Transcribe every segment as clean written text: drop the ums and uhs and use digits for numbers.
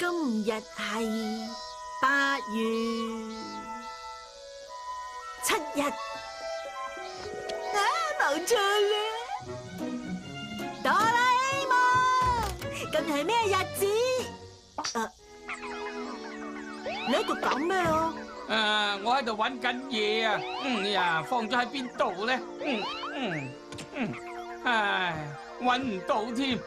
今日係8月7日。冇錯啦，哆啦 A 夢，今日係咩日子？你喺度講咩啊？我喺度揾緊嘢啊！呀，放咗喺邊度咧？唉，揾唔到添。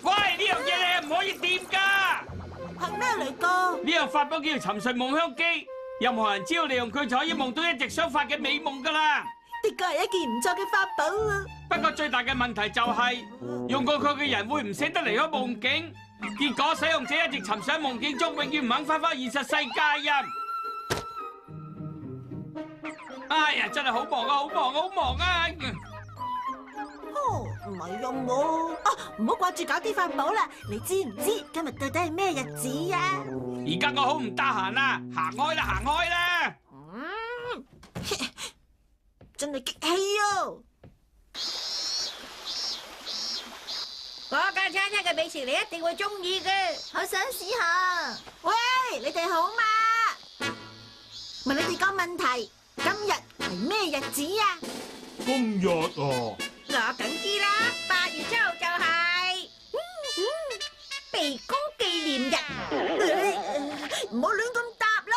喂，呢樣嘢你唔可以掂㗎！係咩嚟㗎？呢樣法寶叫做沉睡夢香機，任何人只要利用佢就可以夢到一直相發嘅美夢㗎啦。的確係一件唔錯嘅法寶啊！不過最大嘅問題就係，用過佢嘅人會唔捨得離開夢境，結果使用者一直沉睡喺夢境中，永遠唔肯返返現實世界啊！哎呀，真係好忙啊，好忙啊，好忙啊！唔係用我啊！唔好掛住搞啲法寶啦！你知唔知今日到底係咩日子啊？而家我好唔得閒啦，行開啦，行開啦！真係激氣啊！嗰間餐廳嘅美食你一定會中意嘅，好想試下。喂，你哋好嘛？問你哋個問題，今日係咩日子啊？今日啊，我梗知啦，8月7號就係鼻哥紀念日。唔好亂咁答啦，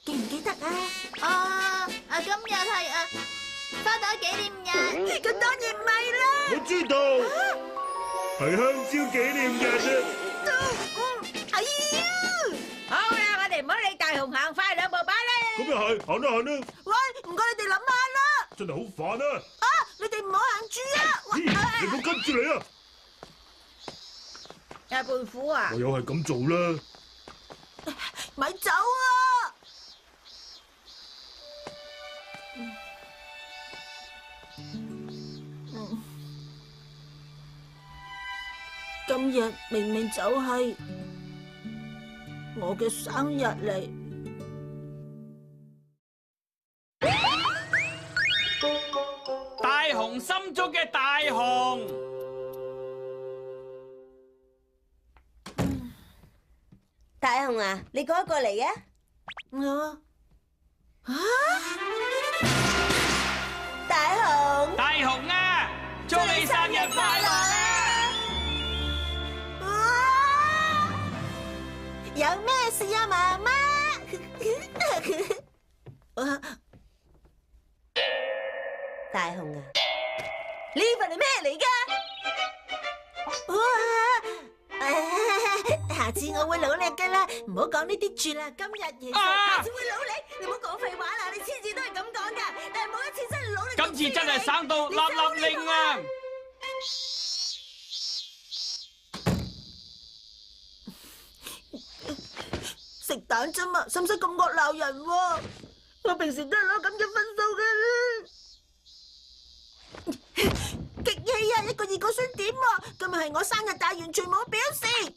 記唔記得啊？今日係花朵紀念日。咁當然唔係啦。我知道係香蕉紀念日啊！哎呀！好啦，我哋唔好理大雄行快兩步吧啦。咁又係，行啦行啦，喂，唔該你哋諗下啦。真係好煩啊！你哋唔好行住啊！你唔好跟住嚟啊！阿胖虎啊，我又係咁做啦。咪走啊！今日明明就係我嘅生日嚟。大雄心中嘅大雄，大雄啊，你過一過嚟啊！大雄，大雄啊，祝你生日快樂啊！有咩事啊，媽媽？大雄啊，呢份係咩嚟㗎？下次我會努力㗎啦，唔好講呢啲住啦。今日其實下次會努力，你唔好講廢話啦。你次次都係咁講㗎，但係每一次真係努力。今次真係省到立立令啊！食蛋啫嘛，使唔使咁惡鬧人喎？我平時都係攞咁嘅分數㗎啦。激氣啊！一個二個想點啊？今日係我生日，但係完全冇表示。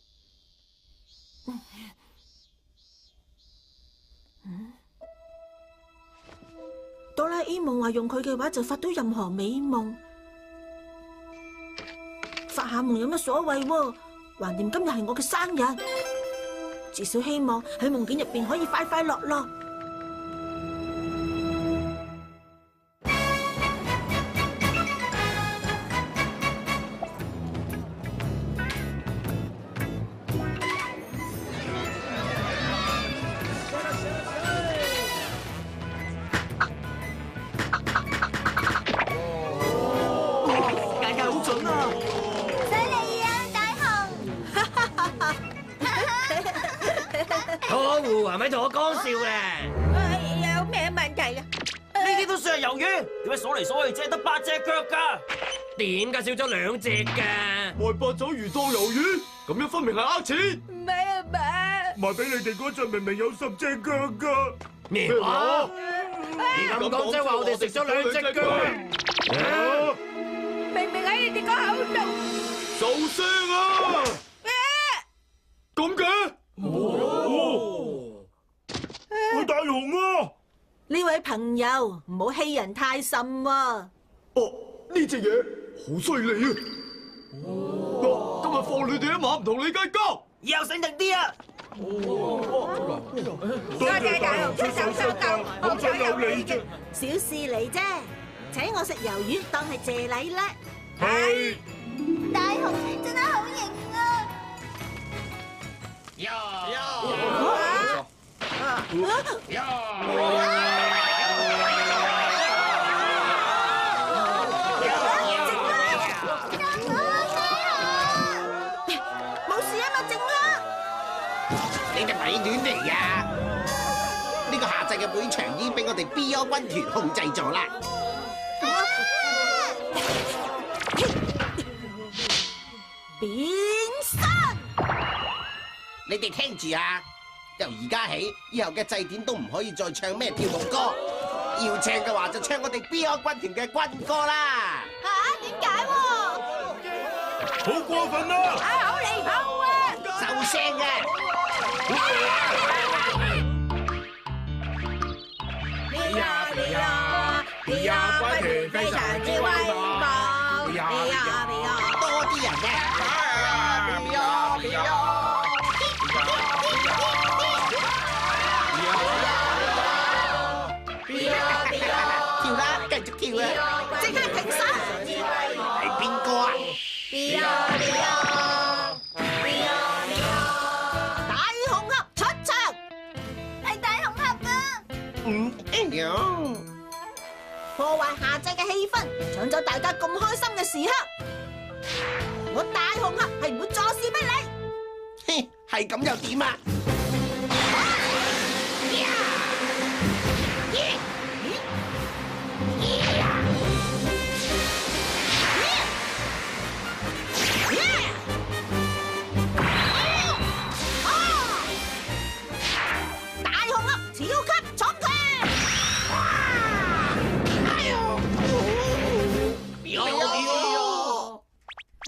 哆啦 A 夢話用佢嘅話就發到任何美夢，發下夢有乜所謂喎？橫掂今日係我嘅生日，至少希望喺夢境入邊可以快快樂樂。係咪同我講笑嘅？有咩問題啊？呢啲都算係魷魚，點解數嚟數去只係得8隻腳㗎？點解少咗2隻㗎？賣八爪魚當魷魚，咁樣分明係呃錢。唔係啊嘛？賣俾你哋嗰陣明明有10隻腳㗎。咩話？你咁講即係話我哋食咗2隻腳？明明喺你哋個口度。收聲啊！咁嘅？喂，大雄啊！呢位朋友唔好欺人太甚喎。哦，呢隻嘢好犀利啊！咁日放你哋一馬，唔同你計較。以後醒定啲啊！多謝大雄出手相救，好彩有你啫。小事嚟啫，請我食魷魚當係謝禮啦。係。大雄真係好型啊！冇事啊嘛，靜啦。你哋咪亂嚟呀！呢個夏季嘅會場已經俾我哋 BO 軍團控制咗啦。變身！你哋聽住啊！由而家起，以後嘅祭典都唔可以再唱咩跳動歌，要唱嘅話就唱我哋 BO 軍團嘅軍歌啦。嚇？點解喎？好過分啊！好離譜啊！收聲嘅！B O 軍團非常之威猛，多啲人嘅。跳啦，繼續跳啊！即刻停手！係邊個啊？大紅鴨出場，係大雄俠啊！哎呀！破壞夏祭嘅氣氛，搶走大家咁開心嘅時刻。我大紅鴨係唔會坐視不理。嘿，係咁又點啊？大紅鴨超級重拳！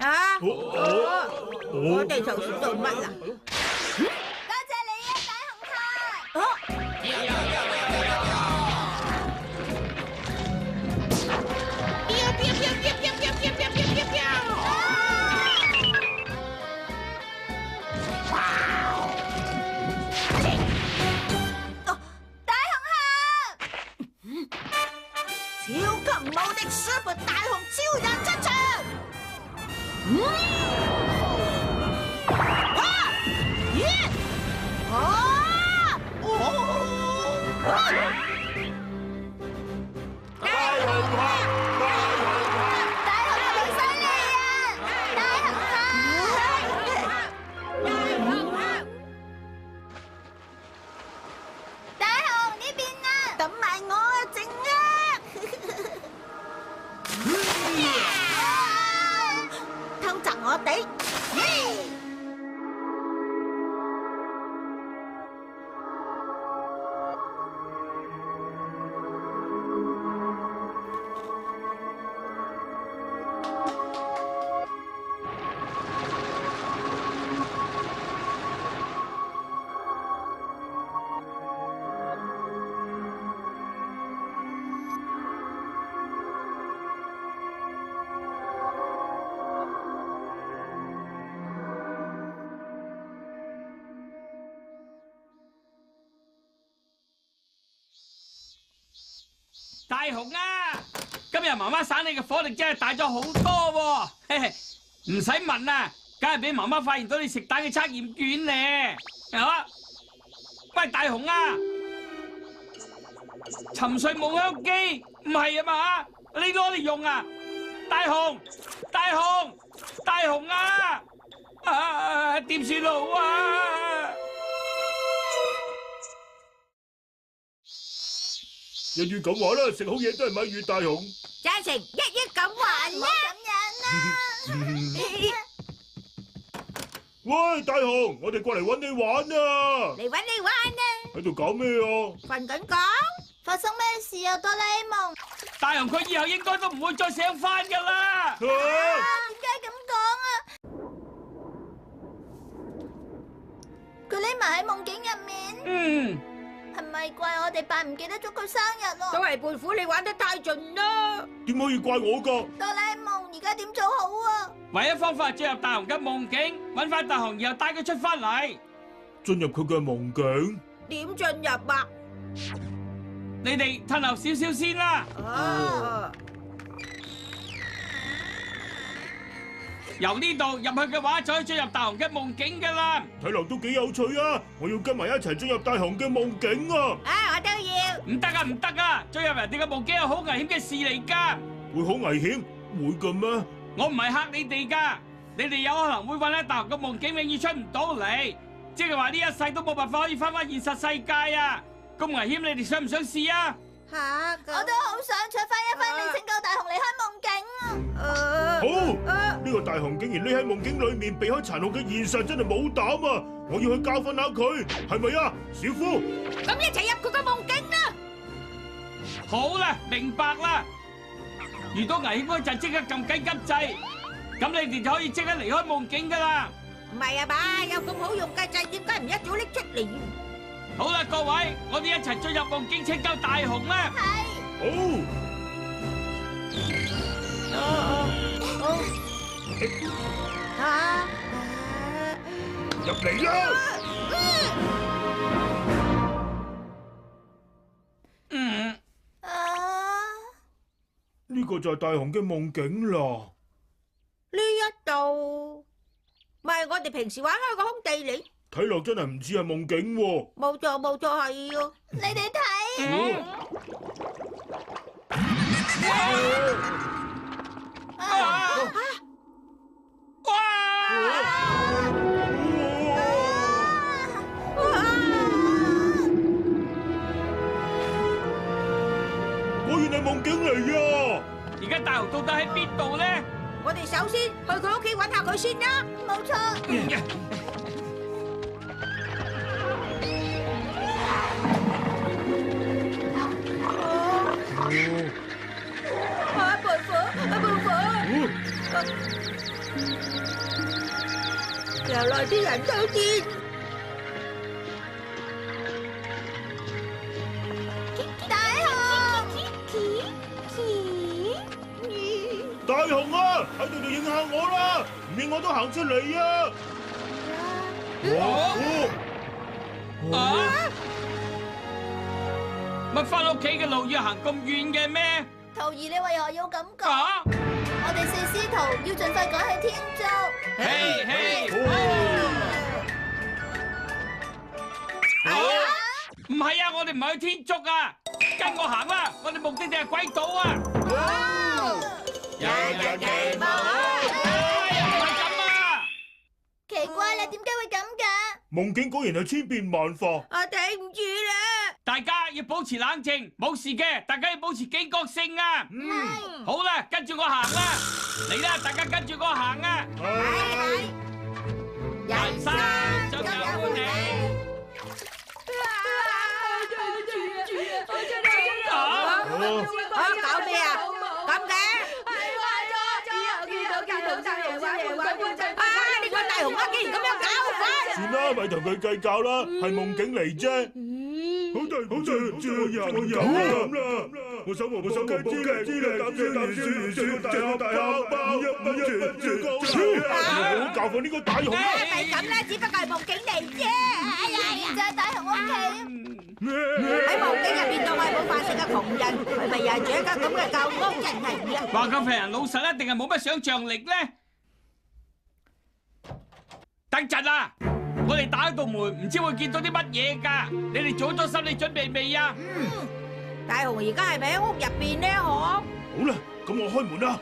啊！我哋頭先做乜啊？多謝你啊，大紅鴨！超級無敵 Super 大雄超人出場！等埋我啊，靜啊！偷襲我哋！大雄啊，今日媽媽省你嘅火力真係大咗好多喎，唔使問啊，梗係俾媽媽發現到你食蛋嘅測驗卷咧，係嘛？喂，大雄啊，沉睡夢香機唔係啊嘛，你攞嚟用啊？大雄，大雄，大雄啊，點算好啊？一於咁話啦，食好嘢都係咪越大雄？贊成一咁還啦！喂，大雄，我哋過嚟揾你玩啊！嚟搵你玩啊！喺度搞咩啊？瞓緊覺？發生咩事啊，哆啦 A 夢？大雄佢以後應該都唔會再醒返㗎啦。點解咁講啊？佢匿埋喺夢境入面。係咪怪我哋扮唔記得咗佢生日咯？都係胖虎你玩得太盡啦！點可以怪我㗎？哆啦 A 夢，而家家點做好啊？唯一方法係進入大雄嘅夢境，揾翻大雄，然後帶佢出翻嚟。進入佢嘅夢境。點進入啊？你哋褪後少少先啦。由呢度入去嘅話，就可以進入大雄嘅夢境噶啦。睇落都幾有趣啊！我要跟埋一齊進入大雄嘅夢境啊！我都要。唔得啊，唔得啊！進入人哋嘅夢境係好危險嘅事嚟噶。會好危險？會嘅咩？我唔係嚇你哋噶，你哋有可能會瞓喺大雄嘅夢境，永遠出唔到嚟。即係話呢一世都冇辦法可以翻返現實世界啊！咁危險，你哋想唔想試啊？我都好想出翻一分力拯救大雄離開夢境啊！好，呢個大雄竟然匿喺夢境裏面避開殘酷嘅現實，真係冇膽啊！我要去教訓下佢，係咪啊，小夫？咁一齊入佢個夢境啦！好啦，明白啦。遇到危險嗰陣，即刻撳緊急掣，咁你哋就可以即刻離開夢境噶啦。唔係啊嘛，有咁好用嘅掣，點解唔一早拎出嚟？好啦，各位，我哋一齊進入夢境拯救大雄啦！好，入嚟啦！呢個就係大雄嘅夢境啦。呢一度咪我哋平時玩開個空地嚟。睇落真係唔似係夢境喎。冇錯冇錯，係啊！你哋睇，果然係夢境嚟啊！而家大雄到底喺邊度咧？我哋首先去佢屋企揾下佢先啦。冇錯。又來啲人都見。大雄啊，喺度應下我啦，唔應我都行出嚟啊！乜翻屋企嘅路要行咁遠嘅咩？徒兒，你為何要咁講？我哋四師徒要盡快趕去天竺。嘿嘿，唔係啊，我哋唔係去天竺啊，跟我行啦，我哋目的地係鬼島啊！日日期望，唔係咁啊！奇怪啦，點解會咁㗎？夢境果然係千變萬化。我頂唔住啦！大家要保持冷靜，冇事嘅，大家要保持警覺性啊！好啦，跟住我行啦，嚟啦，大家跟住我行啊！人生總有歡喜。搞咩啊？咁嘅？呢個大雄啊，竟然咁樣搞法！算啦，咪同佢計較啦，係夢境嚟啫。好對唔住，我有咁啦，我手雞知咧，搭住大廈包好教訓呢個大雄啊！咪咁啦，只不過係夢境嚟啫。就係大雄屋企。喺夢境入邊當係冇飯食嘅窮人，係咪又係住一間咁嘅舊屋？真係啊！話咁平人老實，一定係冇乜想像力咧。等陣啊，我哋打開道門，唔知會見到啲乜嘢㗎？你哋做咗心理準備未啊？大雄而家係咪喺屋入邊呢？嗬？好啦，咁我開門啦。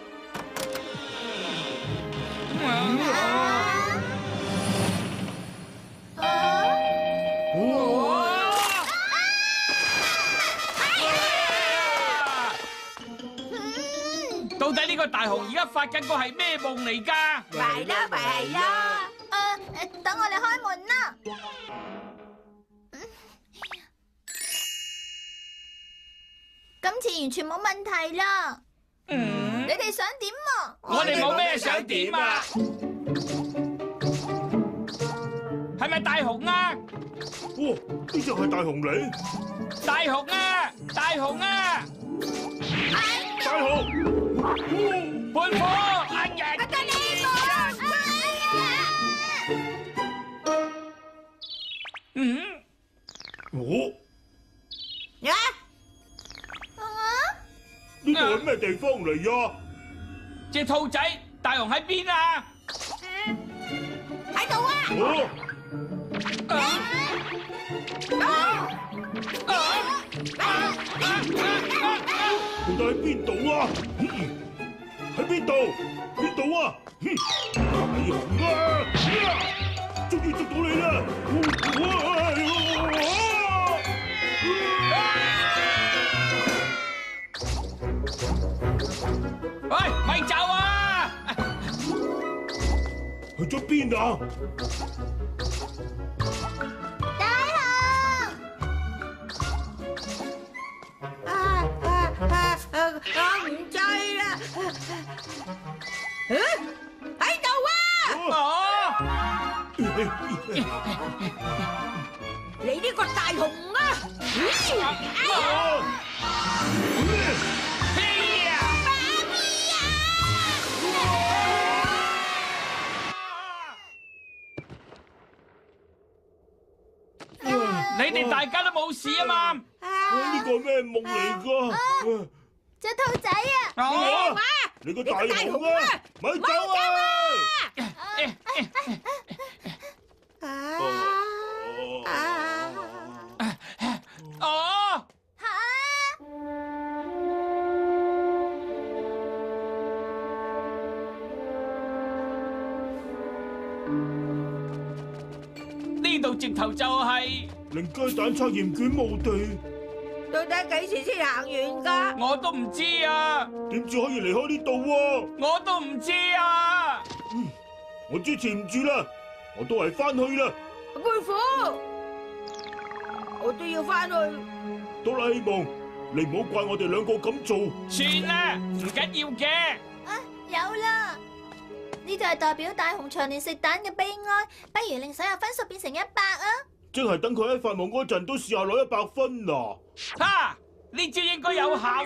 到底呢個大雄而家發緊個係咩夢嚟㗎？係啦，咪係啦。等我哋開門啦。今次完全冇問題啦。你哋想點啊？我哋冇咩想點啊？係咪大雄啊？哇，呢隻係大雄嚟？大雄啊！大雄啊！大雄！胖虎，阿地方嚟啊？隻兔仔，大雄喺邊啊？喺度啊！哦，到底喺邊度啊？喺邊度？邊度啊？大雄啊！終於捉到你啦！喂，咪走啊！去咗邊啊？我唔追啦！喺度啊！哦，你呢個大雄啊！嘿呀！你哋大家都冇事啊嘛？呢個咩夢嚟㗎？隻兔仔啊！哦，你個大雄啊！咪走啊！哦，呢度直頭就係，令雞蛋測驗卷墓地，到底幾時先行完㗎？我都唔知啊，點至可以離開呢度喎？我都唔知啊。我支持唔住啦，我都係翻去啦。佩服，我都要翻去。哆啦 A 夢，你唔好怪我哋兩個咁做。算啦，唔緊要嘅。啊，有啦！呢度係代表大雄長年食蛋嘅悲哀，不如令所有分數變成100啊！即係等佢喺發夢嗰陣都試下攞100分啊！哈！呢招應該有效啊！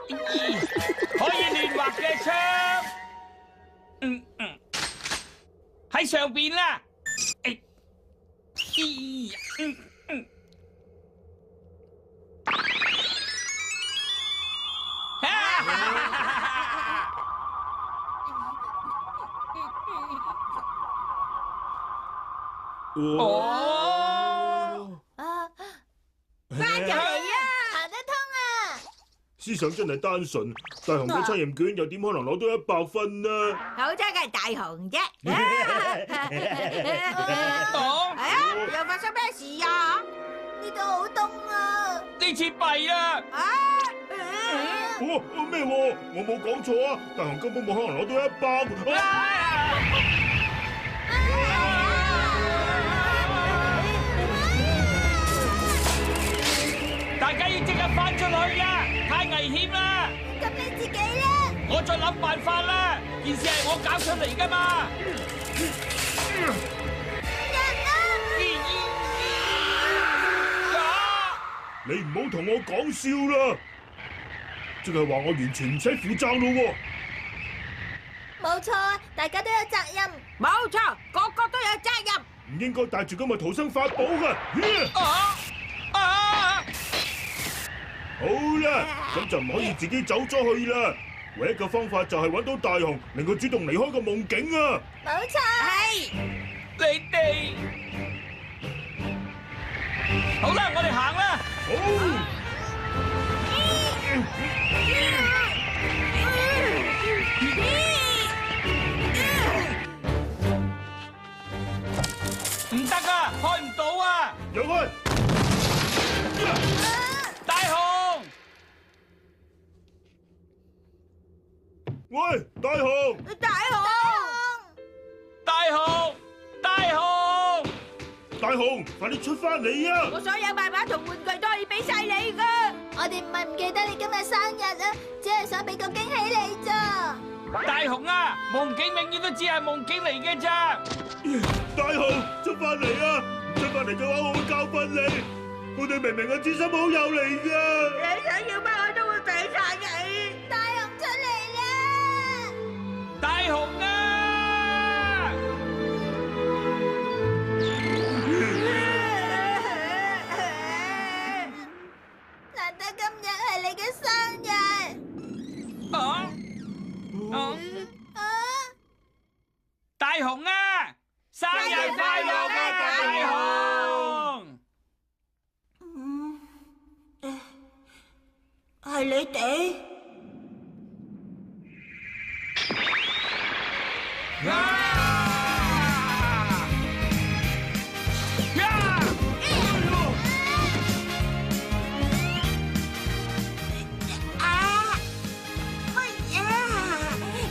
可以亂畫嘅槍，喺上邊啦。哦，翻入嚟啊！行得通啊！思想真係單純，大雄嘅測驗卷又點可能攞到100分呢？好彩係大雄啫。哦，係啊，又發生咩事啊？呢度好凍啊！呢次弊啦！咩喎？我冇講錯啊！大雄根本冇可能攞到100。大家要即刻翻出去啊！太危險啦！咁你自己咧？我再諗辦法啦！件事係我搞出嚟噶嘛！你唔好同我講笑啦！即係話我完全唔使負責咯喎！冇錯，大家都有責任。冇錯，個個都有責任。唔應該帶住今日逃生法寶㗎。好啦，咁就唔可以自己走咗去啦。唯一嘅方法就係揾到大雄，令佢主動離開個夢境啊！冇錯。係。你哋好啦，我哋行啦。好。唔得啊，開唔到啊！入去。大雄，喂，大雄！大雄，大雄，大雄！大雄，快啲出翻嚟啊！我所有漫畫同玩具都可以俾晒你噶。我哋唔係唔記得你今日生日啊，只係想俾個驚喜你咋。大雄啊，夢境永遠都只係夢境嚟嘅咋。大雄，出翻嚟啊！唔出翻嚟嘅話，我會教訓你。我哋明明係知心好友嚟噶。你想要乜我都會俾晒你。大雄出嚟啦！大雄啊！難得今日係你嘅生日。啊！大雄啊，生日快樂啊，大雄！係你哋？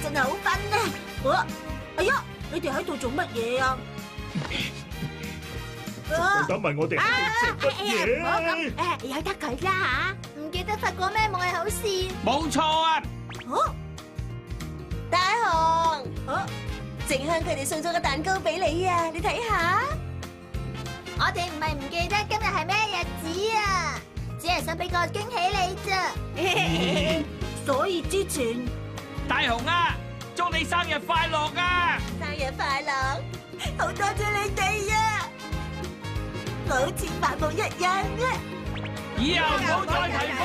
真係好瞓啊！哎呀，你哋喺度做乜嘢啊？等問我哋喺度做乜嘢？由得佢啦吓，唔記得發過咩夢係好事。冇錯啊！大雄，靜香佢哋送咗個蛋糕俾你啊，你睇下。我哋唔係唔記得今日係咩日子啊，只係想俾個驚喜你咋。所以之前，大雄啊，祝你生日快樂啊！生日快樂！好多謝你哋啊！我好似發夢一樣啊！以後唔好再提翻